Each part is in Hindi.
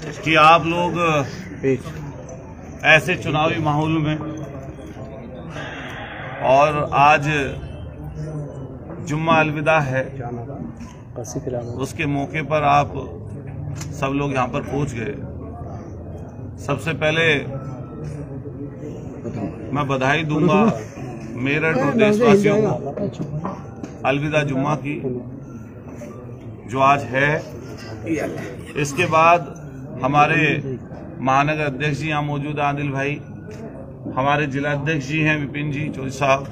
कि आप लोग ऐसे चुनावी माहौल में और आज जुम्मा अलविदा है, उसके मौके पर आप सब लोग यहाँ पर पहुँच गए। सबसे पहले मैं बधाई दूंगा मेरठ और देशवासियों को अलविदा जुम्मा की जो आज है। इसके बाद हमारे महानगर अध्यक्ष जी यहाँ मौजूद हैं, आदिल भाई, हमारे जिला अध्यक्ष जी हैं विपिन जी चौधरी साहब,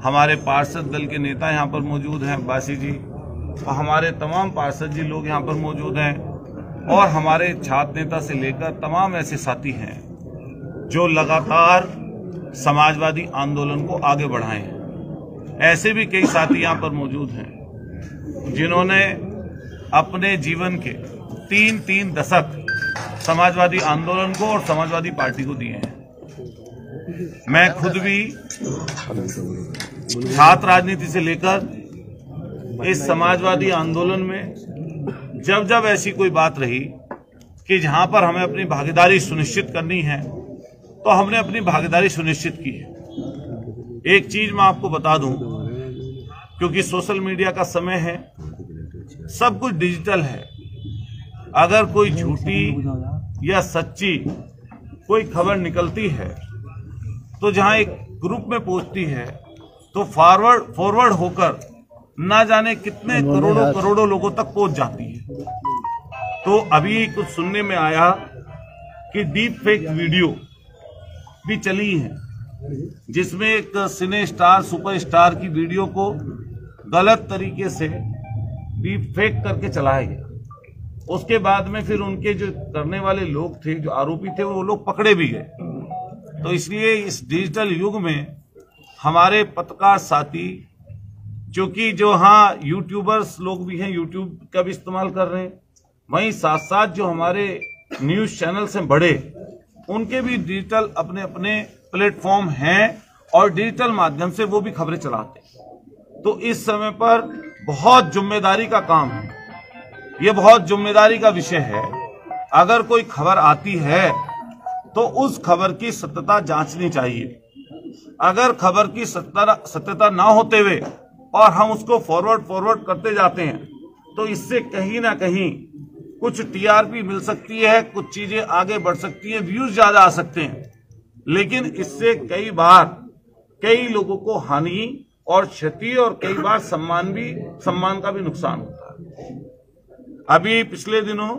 हमारे पार्षद दल के नेता यहाँ पर मौजूद हैं बासी जी, और हमारे तमाम पार्षद जी लोग यहाँ पर मौजूद हैं, और हमारे छात्र नेता से लेकर तमाम ऐसे साथी हैं जो लगातार समाजवादी आंदोलन को आगे बढ़ाए हैं। ऐसे भी कई साथी यहाँ पर मौजूद हैं जिन्होंने अपने जीवन के तीन दशक समाजवादी आंदोलन को और समाजवादी पार्टी को दिए हैं। मैं खुद भी छात्र राजनीति से लेकर इस समाजवादी आंदोलन में जब जब ऐसी कोई बात रही कि जहां पर हमें अपनी भागीदारी सुनिश्चित करनी है तो हमने अपनी भागीदारी सुनिश्चित की है। एक चीज मैं आपको बता दूं, क्योंकि सोशल मीडिया का समय है, सब कुछ डिजिटल है। अगर कोई झूठी या सच्ची कोई खबर निकलती है तो जहां एक ग्रुप में पहुंचती है तो फॉरवर्ड होकर ना जाने कितने करोड़ों लोगों तक पहुंच जाती है। तो अभी कुछ सुनने में आया कि डीप फेक वीडियो भी चली है जिसमें एक सिने स्टार सुपरस्टार की वीडियो को गलत तरीके से डीप फेक करके चलाया गया। उसके बाद में फिर उनके जो करने वाले लोग थे, जो आरोपी थे, वो लोग पकड़े भी गए। तो इसलिए इस डिजिटल युग में हमारे पत्रकार साथी, क्योंकि जो यूट्यूबर्स लोग भी हैं, यूट्यूब का भी इस्तेमाल कर रहे हैं, वहीं साथ साथ जो हमारे न्यूज चैनल्स हैं बड़े, उनके भी डिजिटल अपने अपने प्लेटफॉर्म हैं और डिजिटल माध्यम से वो भी खबरें चलाते हैं। तो इस समय पर बहुत जिम्मेदारी का काम है, ये बहुत जिम्मेदारी का विषय है। अगर कोई खबर आती है तो उस खबर की सत्यता जांचनी चाहिए। अगर खबर की सत्यता ना होते हुए और हम उसको फॉरवर्ड करते जाते हैं तो इससे कहीं ना कहीं कुछ टीआरपी मिल सकती है, कुछ चीजें आगे बढ़ सकती हैं, व्यूज ज्यादा आ सकते हैं, लेकिन इससे कई बार कई लोगों को हानि और क्षति और कई बार सम्मान का भी नुकसान होता है। अभी पिछले दिनों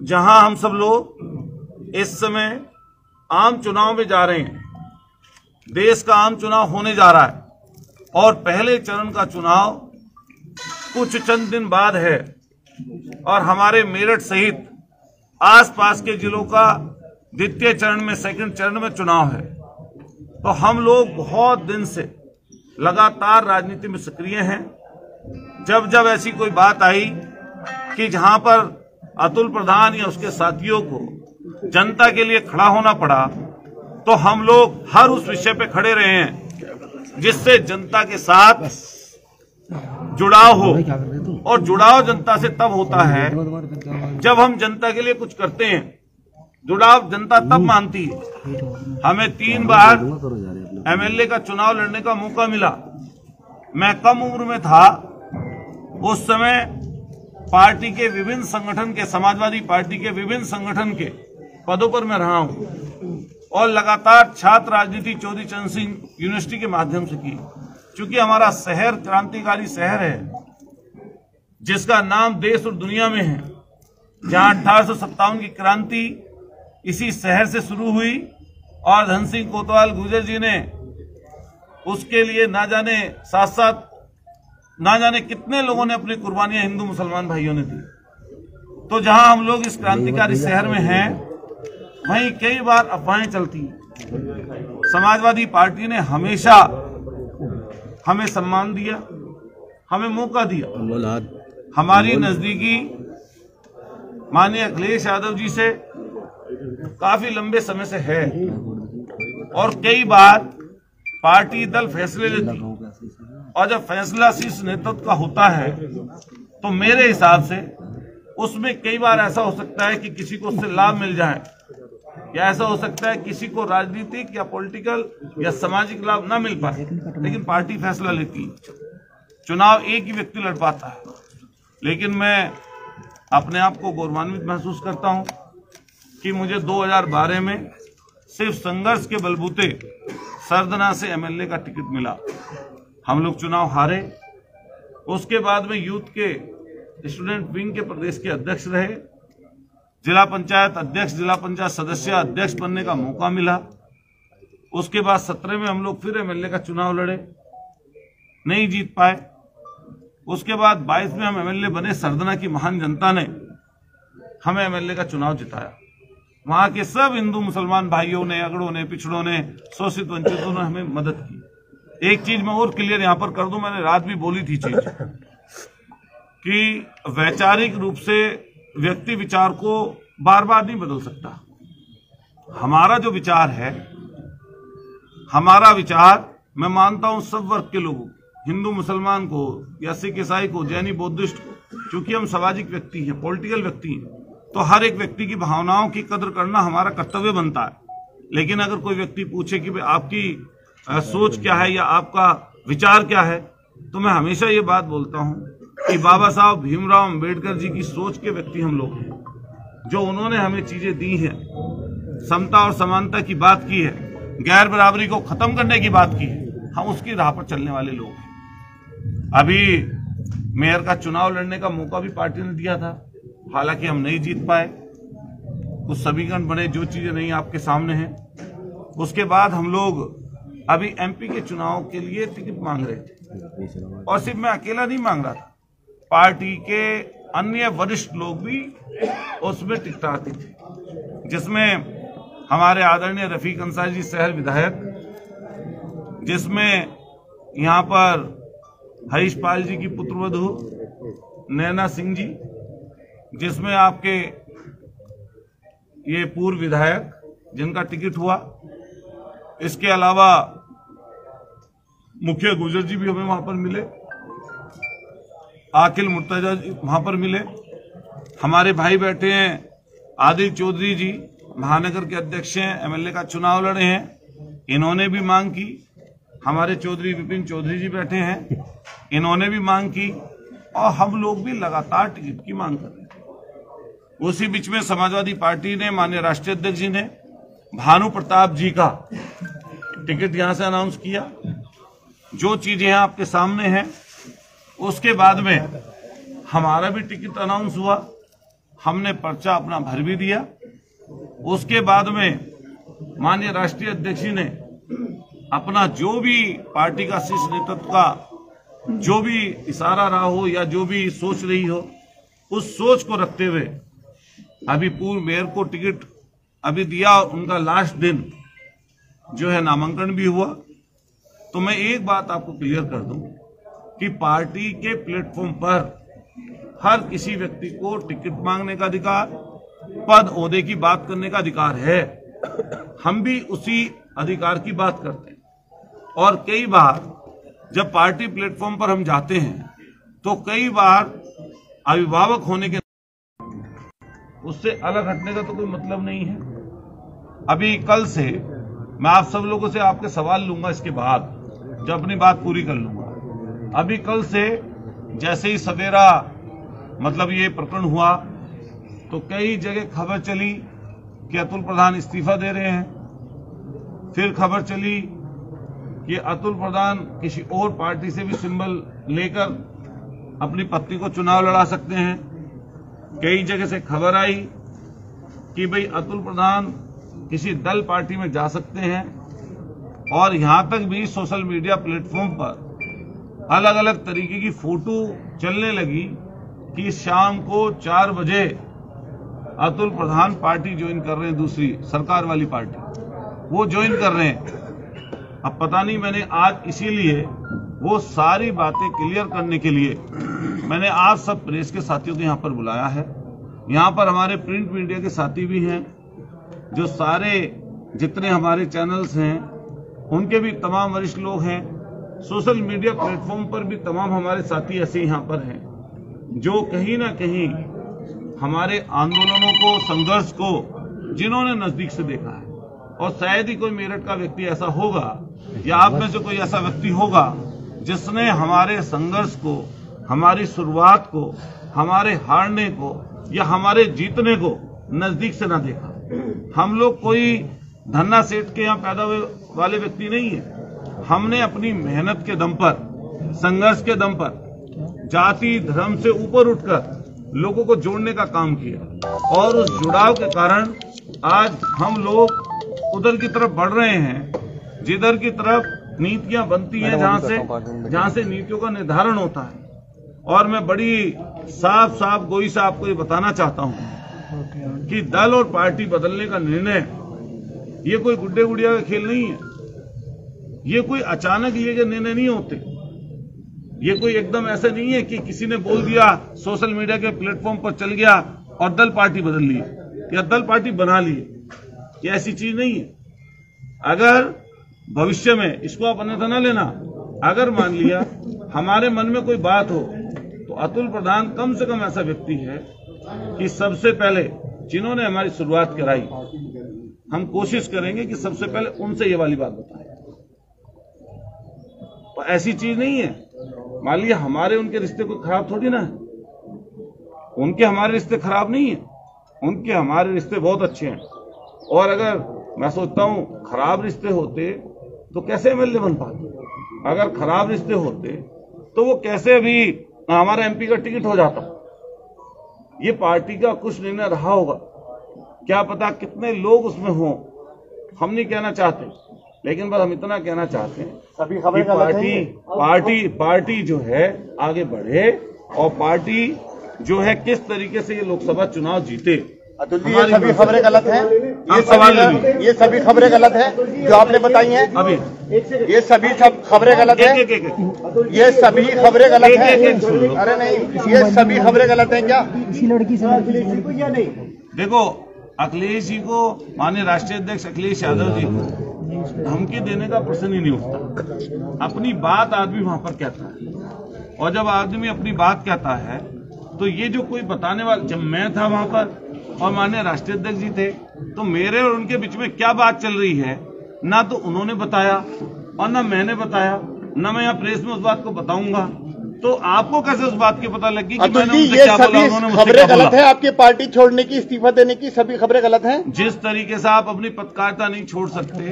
जहां हम सब लोग इस समय आम चुनाव में जा रहे हैं, देश का आम चुनाव होने जा रहा है और पहले चरण का चुनाव कुछ चंद दिन बाद है और हमारे मेरठ सहित आसपास के जिलों का द्वितीय चरण में, सेकंड चरण में चुनाव है। तो हम लोग बहुत दिन से लगातार राजनीति में सक्रिय हैं। जब जब ऐसी कोई बात आई कि जहां पर अतुल प्रधान या उसके साथियों को जनता के लिए खड़ा होना पड़ा, तो हम लोग हर उस विषय पे खड़े रहे हैं जिससे जनता के साथ जुड़ाव हो। और जुड़ाव जनता से तब होता है जब हम जनता के लिए कुछ करते हैं। जुड़ाव जनता तब मानती है। हमें 3 बार एमएलए का चुनाव लड़ने का मौका मिला। मैं कम उम्र में था, उस समय पार्टी के विभिन्न संगठन के, समाजवादी पार्टी के विभिन्न संगठन के पदों पर मैं रहा हूं और लगातार छात्र राजनीति चौधरी चरण सिंह यूनिवर्सिटी के माध्यम से की। चूंकि हमारा शहर क्रांतिकारी शहर है जिसका नाम देश और दुनिया में है, जहां 1857 की क्रांति इसी शहर से शुरू हुई और धन सिंह कोतवाल गुर्जर जी ने उसके लिए ना जाने कितने लोगों ने अपनी कुर्बानियां हिंदू मुसलमान भाइयों ने दी। तो जहां हम लोग इस क्रांतिकारी शहर में हैं, वहीं कई बार अफवाहें चलती हैं। समाजवादी पार्टी ने हमेशा हमें सम्मान दिया, हमें मौका दिया। हमारी नजदीकी माननीय अखिलेश यादव जी से काफी लंबे समय से है और कई बार पार्टी दल फैसले लेती, और जब फैसला शीर्ष नेतृत्व का होता है तो मेरे हिसाब से उसमें कई बार ऐसा हो सकता है कि किसी को उससे लाभ मिल जाए, या ऐसा हो सकता है किसी को राजनीतिक या पॉलिटिकल या सामाजिक लाभ ना मिल पाए, लेकिन पार्टी फैसला लेती है। चुनाव एक ही व्यक्ति लड़ पाता है, लेकिन मैं अपने आप को गौरवान्वित महसूस करता हूं कि मुझे 2012 में सिर्फ संघर्ष के बलबूते सरदना से एमएलए का टिकट मिला। हम लोग चुनाव हारे, उसके बाद में यूथ के स्टूडेंट विंग के प्रदेश के अध्यक्ष रहे, जिला पंचायत अध्यक्ष, जिला पंचायत सदस्य अध्यक्ष बनने का मौका मिला। उसके बाद 17 में हम लोग फिर एमएलए का चुनाव लड़े, नहीं जीत पाए। उसके बाद 22 में हम एमएलए बने, सरदना की महान जनता ने हमें एमएलए का चुनाव जिताया। वहां के सब हिंदू मुसलमान भाइयों ने, अगड़ों ने, पिछड़ों ने, शोषित वंचितों ने हमें मदद की। एक चीज मैं और क्लियर यहां पर कर दूं, मैंने रात भी बोली थी चीज कि वैचारिक रूप से व्यक्ति विचार को बार बार नहीं बदल सकता। हमारा जो विचार है, हमारा विचार मैं मानता हूं सब वर्ग के लोगों, हिंदू मुसलमान को या सिख ईसाई को, जैनी बौद्धिस्ट को, क्योंकि हम सामाजिक व्यक्ति हैं, पॉलिटिकल व्यक्ति हैं, तो हर एक व्यक्ति की भावनाओं की कदर करना हमारा कर्तव्य बनता है। लेकिन अगर कोई व्यक्ति पूछे कि भाई आपकी सोच क्या है या आपका विचार क्या है, तो मैं हमेशा ये बात बोलता हूं कि बाबा साहब भीमराव अंबेडकर जी की सोच के व्यक्ति हम लोग हैं। जो उन्होंने हमें चीजें दी हैं, समता और समानता की बात की है, गैर बराबरी को खत्म करने की बात की है, हम उसकी राह पर चलने वाले लोग हैं। अभी मेयर का चुनाव लड़ने का मौका भी पार्टी ने दिया था, हालांकि हम नहीं जीत पाए। कुछ समीकरण बने, जो चीजें नहीं आपके सामने हैं। उसके बाद हम लोग अभी एमपी के चुनाव के लिए टिकट मांग रहे थे, और सिर्फ मैं अकेला नहीं मांग रहा था, पार्टी के अन्य वरिष्ठ लोग भी उसमें टिकटाते थे, जिसमें हमारे आदरणीय रफीक अंसारी जी शहर विधायक, जिसमें यहां पर हरीश पाल जी की पुत्रवधू नैना सिंह जी, जिसमें आपके ये पूर्व विधायक जिनका टिकट हुआ, इसके अलावा मुखिया गुजर जी भी हमें वहां पर मिले, आकिल मुर्तजा जी वहां पर मिले, हमारे भाई बैठे हैं आदिल चौधरी जी, महानगर के अध्यक्ष हैं, एमएलए का चुनाव लड़े हैं, इन्होंने भी मांग की। हमारे चौधरी विपिन चौधरी जी बैठे हैं, इन्होंने भी मांग की, और हम लोग भी लगातार टिकट की मांग कर रहे हैं। उसी बीच में समाजवादी पार्टी ने, माननीय राष्ट्रीय अध्यक्ष जी ने भानु प्रताप जी का टिकट यहां से अनाउंस किया। जो चीजें हैं आपके सामने हैं। उसके बाद में हमारा भी टिकट अनाउंस हुआ, हमने पर्चा अपना भर भी दिया। उसके बाद में माननीय राष्ट्रीय अध्यक्ष जी ने अपना जो भी पार्टी का शीर्ष नेतृत्व का जो भी इशारा रहा हो या जो भी सोच रही हो, उस सोच को रखते हुए अभी पूर्व मेयर को टिकट अभी दिया, और उनका लास्ट दिन जो है नामांकन भी हुआ। तो मैं एक बात आपको क्लियर कर दूं कि पार्टी के प्लेटफॉर्म पर हर किसी व्यक्ति को टिकट मांगने का अधिकार, पद ओहदे की बात करने का अधिकार है। हम भी उसी अधिकार की बात करते हैं। और कई बार जब पार्टी प्लेटफॉर्म पर हम जाते हैं तो कई बार अभिभावक होने के उससे अलग हटने का तो कोई मतलब नहीं है। अभी कल से मैं आप सब लोगों से आपके सवाल लूंगा, इसके बाद जब अपनी बात पूरी कर लूंगा। अभी कल से जैसे ही सवेरा मतलब ये प्रकरण हुआ तो कई जगह खबर चली कि अतुल प्रधान इस्तीफा दे रहे हैं। फिर खबर चली कि अतुल प्रधान किसी और पार्टी से भी सिंबल लेकर अपनी पत्नी को चुनाव लड़ा सकते हैं। कई जगह से खबर आई कि भाई अतुल प्रधान किसी दल पार्टी में जा सकते हैं। और यहां तक भी सोशल मीडिया प्लेटफॉर्म पर अलग अलग तरीके की फोटो चलने लगी कि शाम को 4 बजे अतुल प्रधान पार्टी ज्वाइन कर रहे हैं, दूसरी सरकार वाली पार्टी वो ज्वाइन कर रहे हैं। अब पता नहीं, मैंने आज इसीलिए वो सारी बातें क्लियर करने के लिए मैंने आप सब प्रेस के साथियों को यहां पर बुलाया है। यहां पर हमारे प्रिंट मीडिया के साथी भी हैं, जो सारे जितने हमारे चैनल्स हैं उनके भी तमाम वरिष्ठ लोग हैं। सोशल मीडिया प्लेटफॉर्म पर भी तमाम हमारे साथी ऐसे यहां पर हैं जो कहीं ना कहीं हमारे आंदोलनों को, संघर्ष को जिन्होंने नजदीक से देखा है, और शायद ही कोई मेरठ का व्यक्ति ऐसा होगा या आप में से कोई ऐसा व्यक्ति होगा जिसने हमारे संघर्ष को, हमारी शुरुआत को, हमारे हारने को या हमारे जीतने को नजदीक से ना देखा। हम लोग कोई धन्ना सेठ के यहाँ पैदा हुए वाले व्यक्ति नहीं है। हमने अपनी मेहनत के दम पर, संघर्ष के दम पर, जाति धर्म से ऊपर उठकर लोगों को जोड़ने का काम किया, और उस जुड़ाव के कारण आज हम लोग उधर की तरफ बढ़ रहे हैं जिधर की तरफ नीतियां बनती हैं, जहां से नीतियों का निर्धारण होता है। और मैं बड़ी साफ गोई से आपको ये बताना चाहता हूं कि दल और पार्टी बदलने का निर्णय ये कोई गुड्डे गुड़िया का खेल नहीं है। ये कोई अचानक लिए गए निर्णय नहीं होते। ये कोई एकदम ऐसा नहीं है कि किसी ने बोल दिया, सोशल मीडिया के प्लेटफॉर्म पर चल गया और दल पार्टी बदल ली या दल पार्टी बना ली। ये ऐसी चीज नहीं है। अगर भविष्य में, इसको आप अन्यथा न लेना, अगर मान लिया हमारे मन में कोई बात हो तो अतुल प्रधान कम से कम ऐसा व्यक्ति है कि सबसे पहले जिन्होंने हमारी शुरुआत कराई, हम कोशिश करेंगे कि सबसे पहले उनसे ये वाली बात बताएं। तो ऐसी चीज नहीं है, मान लिया हमारे उनके रिश्ते कोई खराब थोड़ी ना है। उनके हमारे रिश्ते खराब नहीं है, उनके हमारे रिश्ते बहुत अच्छे हैं। और अगर मैं सोचता हूं खराब रिश्ते होते तो कैसे एमएलए बन पाते? अगर खराब रिश्ते होते तो वो कैसे अभी हमारा एमपी का टिकट हो जाता? ये पार्टी का कुछ निर्णय रहा होगा, क्या पता कितने लोग उसमें हों, हम नहीं कहना चाहते, लेकिन बस हम इतना कहना चाहते हैं सभी कि पार्टी जो है आगे बढ़े, और पार्टी जो है किस तरीके से ये लोकसभा चुनाव जीते। अतुल जी, ये सभी खबरें गलत हैं। ये सभी खबरें गलत हैं जो आपने बताई हैं। अभी ये सभी खबरें गलत हैं। ये सभी खबरें गलत हैं। अरे नहीं, ये सभी खबरें गलत हैं क्या? इसी लड़की से या नहीं? देखो, अखिलेश जी को, माननीय राष्ट्रीय अध्यक्ष अखिलेश यादव जी को धमकी देने का प्रश्न ही नहीं उठता। अपनी बात आदमी वहां पर कहता है, और जब आदमी अपनी बात कहता है तो ये जो कोई बताने वाला, जब मैं था वहां पर और माननीय राष्ट्रीय अध्यक्ष जी थे, तो मेरे और उनके बीच में क्या बात चल रही है ना तो उन्होंने बताया और ना मैंने बताया, ना मैं यहाँ प्रेस में उस बात को बताऊंगा। तो आपको कैसे उस बात की पता लगी कि मैंने उनसे क्या बोला, उन्होंने मुझसे क्या बोला? गलत है आपकी पार्टी छोड़ने की, इस्तीफा देने की, सभी खबरें गलत हैं। जिस तरीके से आप अपनी पत्रकारिता नहीं छोड़ सकते,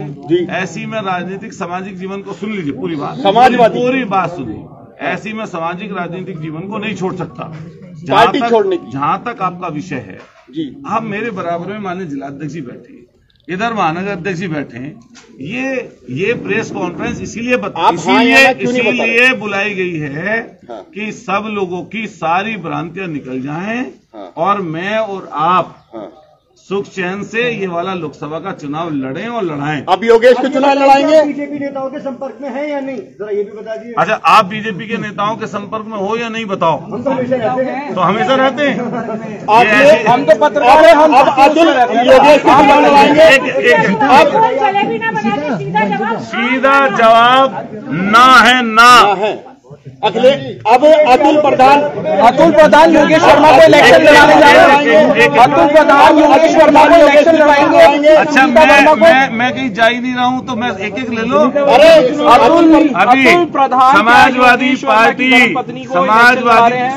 ऐसी में राजनीतिक सामाजिक जीवन को सुन लीजिए, पूरी बात, पूरी बात सुनिए। ऐसी में सामाजिक राजनीतिक जीवन को नहीं छोड़ सकता पार्टी छोड़ने की। जहां तक आपका विषय है जी, आप मेरे बराबर में माननीय जिलाध्यक्ष जी बैठे, इधर महानगर अध्यक्ष जी बैठे, ये प्रेस कॉन्फ्रेंस इसीलिए बुलाई गई है कि सब लोगों की सारी भ्रांतियां निकल जाएं और मैं और आप सुख चैन से ये वाला लोकसभा का चुनाव लड़ें और लड़ाएं। अब योगेश के चुनाव लड़ाएंगे? बीजेपी नेताओं के संपर्क में है या नहीं, जरा ये भी बता दीजिए। अच्छा, आप बीजेपी के नेताओं के संपर्क में हो या नहीं बताओ? हम तो हमेशा रहते हैं। तो हमेशा रहते हैं। हम तो पत्रकार हैं। हम योगेश के चुनाव लड़ाएंगे? सीधा जवाब ना है, ना है। अब अतुल प्रधान योगेश शर्मा को इलेक्शन लड़ाने जा रहे हैं। अतुल प्रधान योगेश शर्मा को इलेक्शन लड़ाएंगे। अच्छा, मैं कहीं जा ही नहीं रहा हूं तो मैं एक ले लो। अरे अभी समाजवादी पार्टी,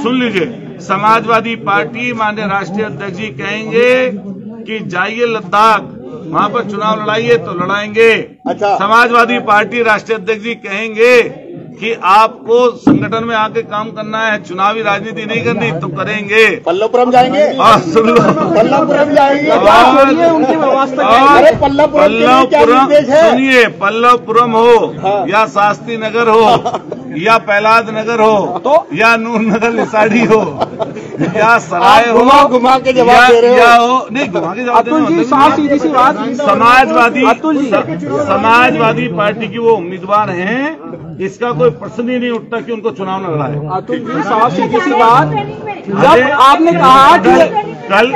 सुन लीजिए, समाजवादी पार्टी माननीय राष्ट्रीय अध्यक्ष जी कहेंगे कि जाइए लद्दाख, वहां पर चुनाव लड़ाइए तो लड़ाएंगे। अच्छा, समाजवादी पार्टी राष्ट्रीय अध्यक्ष जी कहेंगे कि आपको संगठन में आके काम करना है, चुनावी राजनीति नहीं करनी तो करेंगे। पल्लवपुरम जाएंगे? सुन लो, पल्लवपुरम जाएंगे। पल्लवपुरम सुनिए, पल्लवपुरम हो या शास्त्री नगर हो या प्रहलाद नगर हो या नूर नगर लिसाड़ी हो या सराय हो, घुमा के जवाब दे रहे हो। नहीं, घुमा के जवाब दे रहे। समाजवादी पार्टी की वो उम्मीदवार हैं, इसका कोई प्रश्न ही नहीं उठता कि उनको चुनाव न लड़ाए। अतुल जी, साफ सीधी सी बात, जब आपने कहा कि कल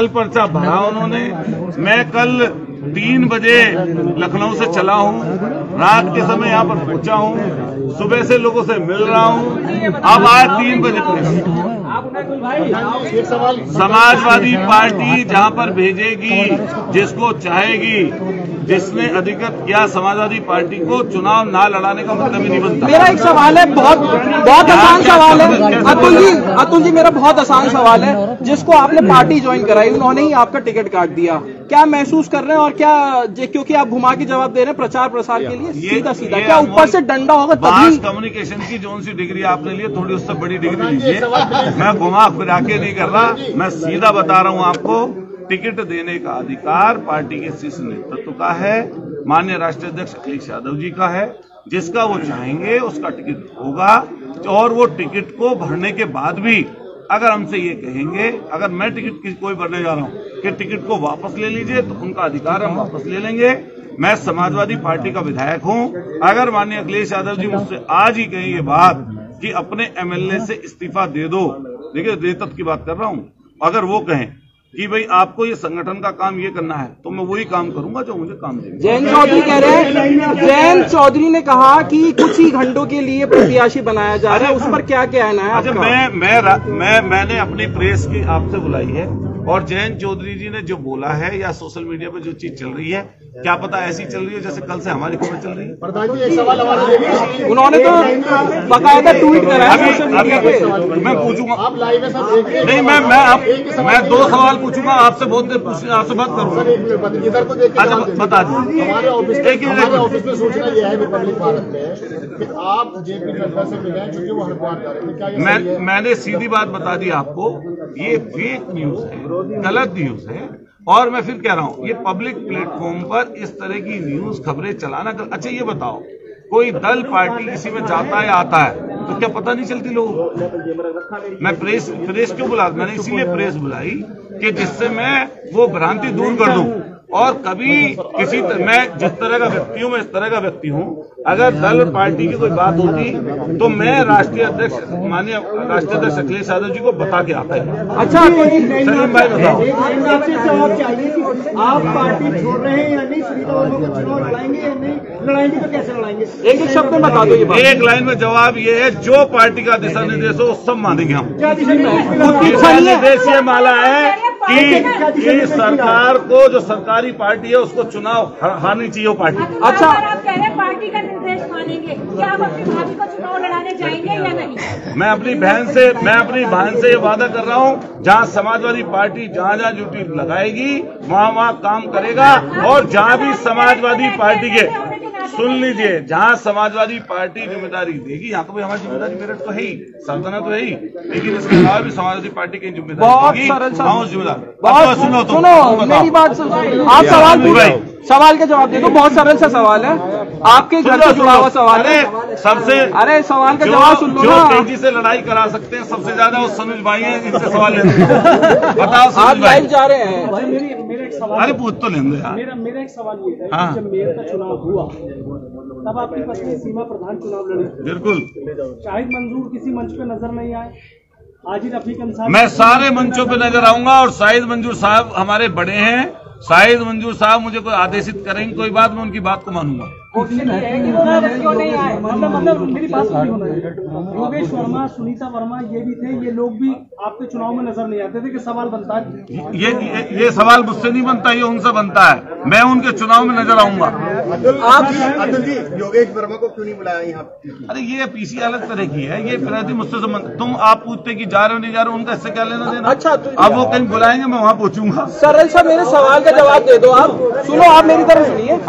पर्चा भरा उन्होंने। मैं कल 3 बजे लखनऊ से चला हूं, रात के समय यहां पर पहुंचा हूं, सुबह से लोगों से मिल रहा हूं, अब आज 3 बजे समाजवादी पार्टी जहां पर भेजेगी जिसको चाहेगी, जिसने अधिकृत किया समाजवादी पार्टी को चुनाव ना लड़ाने का मतलब ही नहीं बनता। मेरा एक सवाल है, बहुत आसान सवाल है अतुल जी, मेरा बहुत आसान सवाल है। जिसको आपने पार्टी ज्वाइन कराई उन्होंने ही आपका टिकट काट दिया, क्या महसूस कर रहे हैं? और क्या क्योंकि आप घुमा के जवाब दे रहे हैं प्रचार प्रसार के लिए, सीधा सीधा क्या ऊपर से डंडा होगा तभी? कम्युनिकेशन की जो सी डिग्री आपने ली थोड़ी उससे बड़ी डिग्री लीजिए। मैं घुमा फिरा के नहीं कर रहा, मैं सीधा बता रहा हूं आपको। टिकट देने का अधिकार पार्टी के शीर्ष नेतृत्व का है, माननीय राष्ट्रीय अध्यक्ष अखिलेश यादव जी का है। जिसका वो चाहेंगे उसका टिकट होगा, और वो टिकट को भरने के बाद भी अगर हमसे ये कहेंगे, अगर मैं टिकट कोई भरने जा रहा हूं कि टिकट को वापस ले लीजिए, तो उनका अधिकार हम वापस ले लेंगे। मैं समाजवादी पार्टी का विधायक हूं। अगर माननीय अखिलेश यादव जी मुझसे आज ही कहें ये बात कि अपने एमएलए से इस्तीफा दे दो, देखिए रेतत की बात कर रहा हूं, अगर वो कहें कि भाई आपको ये संगठन का काम ये करना है, तो मैं वही काम करूंगा जो मुझे काम देगा। जयंत चौधरी कह रहे हैं, जयंत चौधरी ने कहा कि कुछ ही घंटों के लिए प्रत्याशी बनाया जा रहा है, उस पर क्या कहना है आपका? मैंने अपनी प्रेस की आपसे बुलाई है, और जयंत चौधरी जी ने जो बोला है या सोशल मीडिया पर जो चीज चल रही है, क्या पता ऐसी चल रही है जैसे कल से हमारी खबर चल रही है। उन्होंने तो बाकायदा ट्वीट करा है सोशल मीडिया पे। मैं पूछूंगा, नहीं मैं 2 सवाल पूछूंगा आपसे, बहुत देर आपसे बात करूंगा। अच्छा बता दीजिए। हमारे ऑफिस में सूचना यह है रिपब्लिक भारत में कि आप जेपी नड्डा से मिले हैं, चूंकि वो हरिद्वार जा रहे थे, क्या मैंने सीधी बात बता दी आपको, ये फेक न्यूज है, गलत न्यूज है। और मैं फिर कह रहा हूं, ये पब्लिक प्लेटफॉर्म पर इस तरह की न्यूज खबरें चलाना अच्छा ये बताओ, कोई दल पार्टी किसी में जाता है आता है तो क्या पता नहीं चलती लोगों को? मैं प्रेस क्यों बुला, मैंने इसीलिए प्रेस बुलाई कि जिससे मैं वो भ्रांति दूर कर दूं। और कभी किसी मैं जिस तरह का व्यक्ति हूं, मैं इस तरह का व्यक्ति हूं, अगर दल और पार्टी की कोई बात होती तो मैं राष्ट्रीय अध्यक्ष माननीय राष्ट्रीय अध्यक्ष अखिलेश यादव जी को बता के आता है। अच्छा सलीम भाई बताओ, आप पार्टी छोड़ रहे हैं या नहीं? सुनीता वर्मा को चुनाव लड़ाएंगे या नहीं? लड़ाएंगे तो कैसे लड़ाएंगे? एक शब्द में बता दो ये बात। एक लाइन में जवाब ये है, जो पार्टी का दिशा निर्देश हो सब मानेंगे हम। दिशा निर्देश ये माला है कि सरकार को, जो सरकारी पार्टी है उसको चुनाव हारनी चाहिए वो पार्टी। अच्छा, आप कह रहे हैं पार्टी का निर्देश मानेंगे, क्या आप अपनी भाभी को चुनाव लड़ाने जाएंगे या नहीं? मैं अपनी बहन से ये वादा कर रहा हूँ, जहाँ समाजवादी पार्टी जहाँ ड्यूटी लगाएगी वहाँ काम करेगा। और जहाँ भी समाजवादी पार्टी के, सुन लीजिए, जहाँ समाजवादी पार्टी जिम्मेदारी देगी, यहाँ तो भी हमारी जिम्मेदारी मेरठ तो है ही, सल्तनत तो है ही, लेकिन इसके अलावा भी समाजवादी पार्टी की जिम्मेदारी सुनो मेरी बात सुनो। आप सवाल का जवाब दे दो, बहुत सरल सा सवाल है, आपके घर से जुड़ा हुआ सवाल है। अरे सवाल का जवाब सुन लो ना। तेजी से लड़ाई करा सकते हैं सबसे ज्यादा वो सनुज भाई हैं, इनसे सवाल लेते हैं। बताओ आप लाइव जा रहे हैं। अरे पूछ तो लेंगे यार। मेरा एक सवाल ये है, जब मेयर का चुनाव हुआ तब आपकी पत्नी सीमा प्रधान चुनाव लड़ी, बिल्कुल शाहिद मंजूर किसी मंच पे नजर नहीं आए, आजिद रफीक अंसारी। मैं सारे मंचों पे नजर आऊंगा, और शाहिद मंजूर साहब हमारे बड़े हैं, शाहिद मंजूर साहब मुझे कोई आदेशित करेंगे कोई बात, मैं उनकी बात को मानूंगा। मतलब मेरी बात योगेश वर्मा, सुनीता वर्मा ये भी थे, ये लोग भी आपके चुनाव में नजर नहीं आते थे कि सवाल बनता है? ये सवाल मुझसे नहीं बनता, ये उनसे बनता है। मैं उनके चुनाव में नजर आऊंगा। अतुल जी, योगेश वर्मा को क्यों नहीं बुलाया यहाँ? अरे ये पीसी अलग तरह की है, ये फिर मुझसे संबंध। तुम आप पूछते कि जा रहे हो नहीं जा रहे हो, उनका इससे क्या लेना देना? अच्छा, अब वो कहीं बुलाएंगे, मैं वहाँ पूछूंगा। सरल सा मेरे सवाल का जवाब दे दो आप। सुनो, आप मेरी तरफ सुनिए।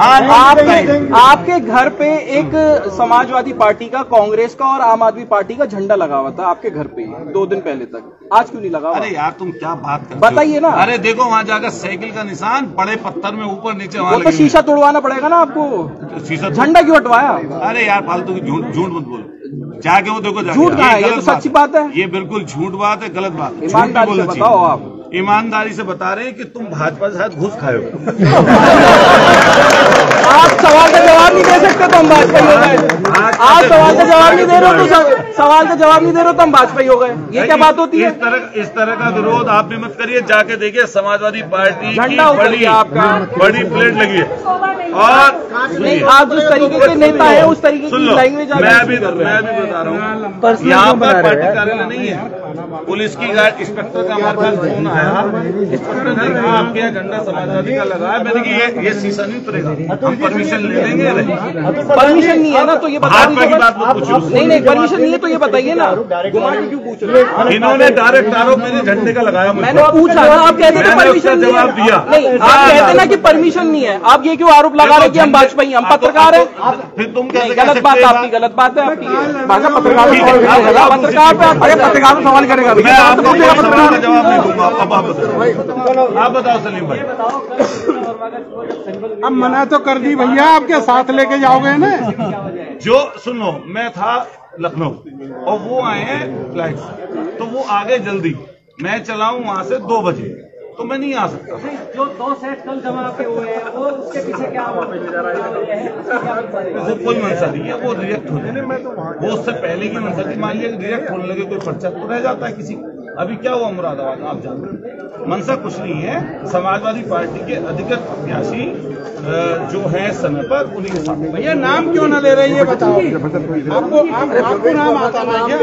आपके घर पे एक समाजवादी पार्टी का, कांग्रेस का और आम आदमी पार्टी का झंडा लगा हुआ था आपके घर पे 2 दिन पहले तक, आज क्यों नहीं लगा? अरे यार तुम क्या बात करते हो? बताइए ना। अरे देखो वहाँ जाकर साइकिल का निशान बड़े पत्थर में ऊपर नीचे वहाँ तो शीशा तोड़वाना पड़ेगा ना आपको। शीशा झंडा क्यों हटवाया? अरे यार फालतू की झूठ मत बोलो, जाके वो देखो, झूठ कहाँ है? ये तो सच्ची बात है। ये बिल्कुल झूठ बात है, गलत बात है। ईमानदारी से बताओ आप। ईमानदारी से बता रहे हैं कि तुम भाजपा से शायद घूस खाए हो। आप सवाल का जवाब नहीं दे सकते तो हम भाजपा हो गए। आप सवाल का जवाब नहीं दे रहे हो तो सवाल का जवाब नहीं दे रहे हो तो हम भाजपा हो गए। ये क्या बात होती है? इस तरह का विरोध आप भी मत करिए, जाके देखिए समाजवादी पार्टी झंडा बड़ी आपका बड़ी प्लेट लगी है। और आप जिस तरीके के नेता है उस तरीके की लैंग्वेज मैं भी बता रहा हूँ, यहाँ पर पार्टी कार्यालय नहीं है, पुलिस की गार्ड इंस्पेक्टर का हमारे पास फोन आया, इंस्पेक्टर ने कहा आपके यहाँ झंडा समाजवादी का लगा है। मैंने कहा ये शीशा नहीं उतरेगा, हम परमिशन ले लेंगे। परमिशन नहीं है ना तो ये बता भाजपा की बात मत पूछो। नहीं परमिशन नहीं है तो ये बताइए ना, घुमा के क्यों पूछ रहे हैं? इन्होंने डायरेक्ट आरोप मेरे झंडे का लगाया। मैंने पूछा ना, आप कहते थे परमिशन जवाब दिया। नहीं, आप कहते ना कि परमिशन नहीं है, आप ये क्यों आरोप लगा रहे कि हम भाजपाई, हम पत्रकार हैं? फिर तुम गलत बात है आपकी, गलत बात है आपकी। पत्रकार पे पत्रकार सवाल करेगा, मैं आपको सवाल का जवाब नहीं दूंगा। अब आप बताओ सलीम भाई। अब मना तो कर दी भैया, आपके साथ लेके जाओगे ना। जो सुनो, मैं था लखनऊ और वो आए हैं फ्लाइट से, तो वो आ गए जल्दी। मैं चलाऊं वहां से 2 बजे, तो मैं नहीं आ सकता। जो 2 सेट कल जमा के हुए हैं वो उसके पीछे क्या वो कोई मंशा नहीं है, वो रिजेक्ट हो जाए। वो उससे पहले की मंशा थी। मान लिया रिजेक्ट होने लगे कोई पर्चा तो रह जाता है किसी को। अभी क्या हुआ मुरादाबाद आप जानते हैं। मंशा कुछ नहीं है, समाजवादी पार्टी के अधिकृत प्रत्याशी जो है समय पर उन्हीं के साथ। भैया नाम क्यों ना ले रहे ये बताओ, आपको नाम आता है क्या?